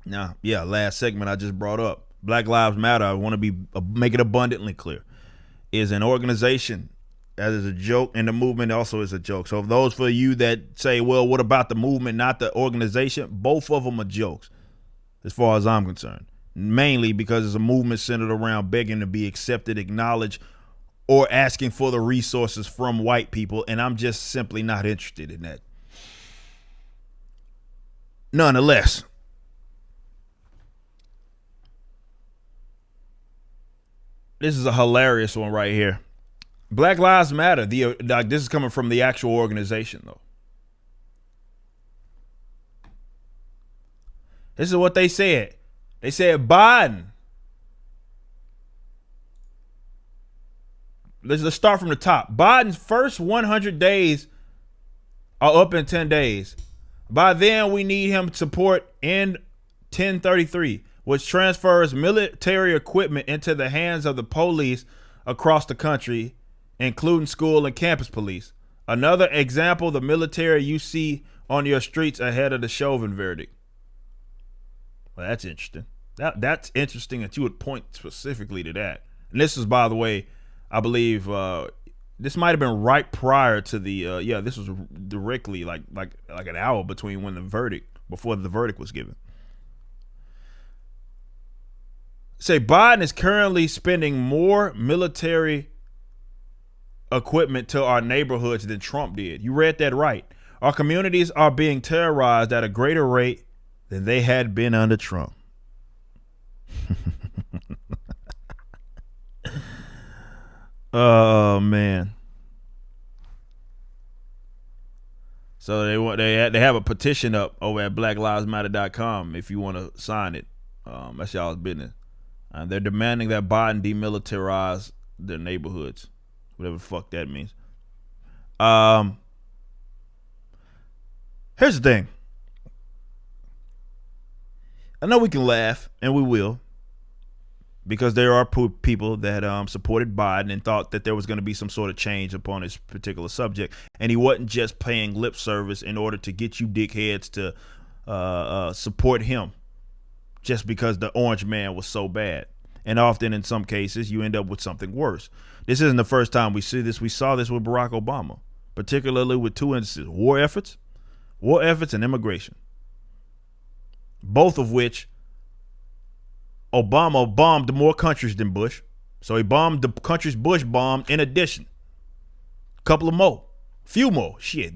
Now, yeah, last segment I just brought up. Black Lives Matter, I want to make it abundantly clear, is an organization that is a joke, and the movement also is a joke. So, those for you that say, well, what about the movement, not the organization? Both of them are jokes, as far as I'm concerned. Mainly because it's a movement centered around begging to be accepted, acknowledged, or asking for the resources from white people, and I'm just simply not interested in that. Nonetheless, this is a hilarious one right here. Black Lives Matter. This is coming from the actual organization, though. This is what they said. They said Biden. Let's start from the top. Biden's first 100 days are up in 10 days. By then, we need him to support N 1033, which transfers military equipment into the hands of the police across the country, including school and campus police. Another example, the military you see on your streets ahead of the Chauvin verdict. Well, that's interesting. That's interesting that you would point specifically to that. And this is, by the way, I believe this might have been right prior to the this was directly like an hour between before the verdict was given. Say Biden is currently spending more military equipment to our neighborhoods than Trump did. You read that right. Our communities are being terrorized at a greater rate than they had been under Trump. Oh man. So they have a petition up over at blacklivesmatter.com if you want to sign it. That's y'all's business. They're demanding that Biden demilitarize their neighborhoods, whatever the fuck that means. Here's the thing. I know we can laugh, and we will, because there are people that supported Biden and thought that there was going to be some sort of change upon this particular subject, and he wasn't just paying lip service in order to get you dickheads to support him just because the orange man was so bad. And often, in some cases, you end up with something worse. This isn't the first time we see this. We saw this with Barack Obama, particularly with two instances: war efforts and immigration. Both of which Obama bombed more countries than Bush. So he bombed the countries Bush bombed in addition. A couple of more. Few more. Shit.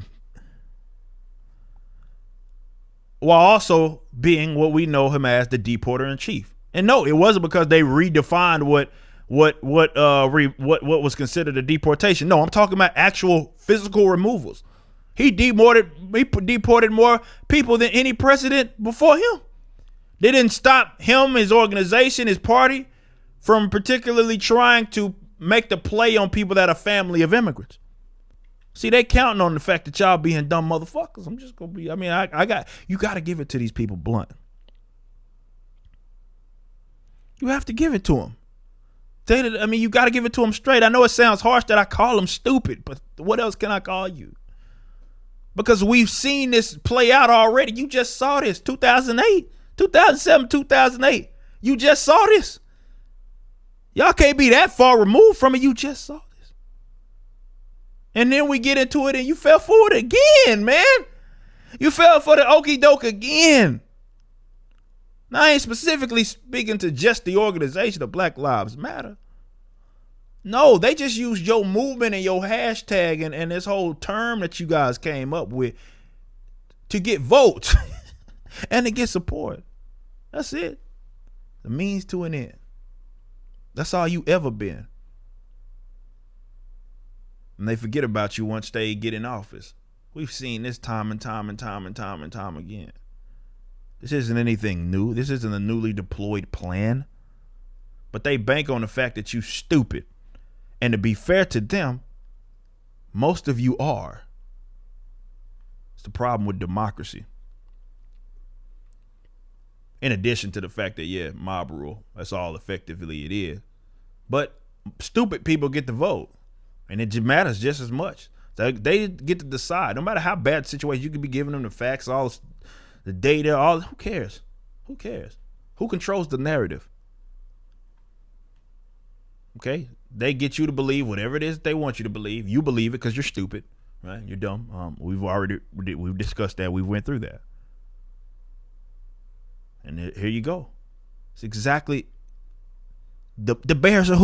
While also being what we know him as the deporter in chief. And no, it wasn't because they redefined what was considered a deportation. No, I'm talking about actual physical removals. He deported more people than any president before him. They didn't stop him, his organization, his party from particularly trying to make the play on people that are family of immigrants. See, they counting on the fact that y'all being dumb motherfuckers. I'm just gonna be. I mean, you got to give it to these people blunt. You have to give it to them. You got to give it to them straight. I know it sounds harsh that I call them stupid, but what else can I call you? Because we've seen this play out already. You just saw this 2008, 2007, 2008. You just saw this. Y'all can't be that far removed from it. You just saw this. And then we get into it and you fell for it again, man. You fell for the okie doke again. Now, I ain't specifically speaking to just the organization of Black Lives Matter. No, they just use your movement and your hashtag and this whole term that you guys came up with to get votes and to get support. That's it. The means to an end. That's all you ever been. And they forget about you once they get in office. We've seen this time and time again. This isn't anything new. This isn't a newly deployed plan. But they bank on the fact that you stupid. And to be fair to them, most of you are. It's the problem with democracy. In addition to the fact that, mob rule. That's all effectively it is. But stupid people get to vote. And it matters just as much. They get to decide. No matter how bad the situation, you can be giving them the facts, all the data, who cares? Who cares? Who controls the narrative? Okay, they get you to believe whatever it is they want you to believe. You believe it because you're stupid, right? You're dumb. We've discussed that. We went through that, and here you go. It's exactly the Bears are who.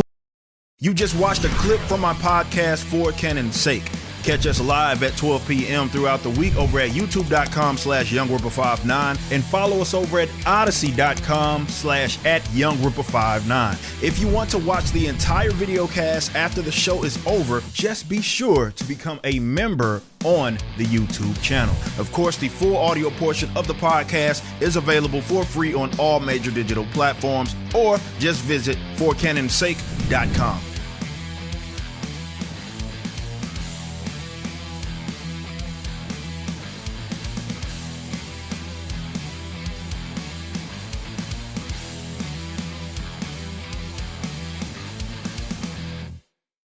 You just watched a clip from my podcast For Cannon's Sake. Catch us live at 12 p.m. throughout the week over at youtube.com/YoungRipper59 and follow us over at odyssey.com/@YoungRipper59. If you want to watch the entire video cast after the show is over, just be sure to become a member on the YouTube channel. Of course, the full audio portion of the podcast is available for free on all major digital platforms, or just visit forcannonsake.com.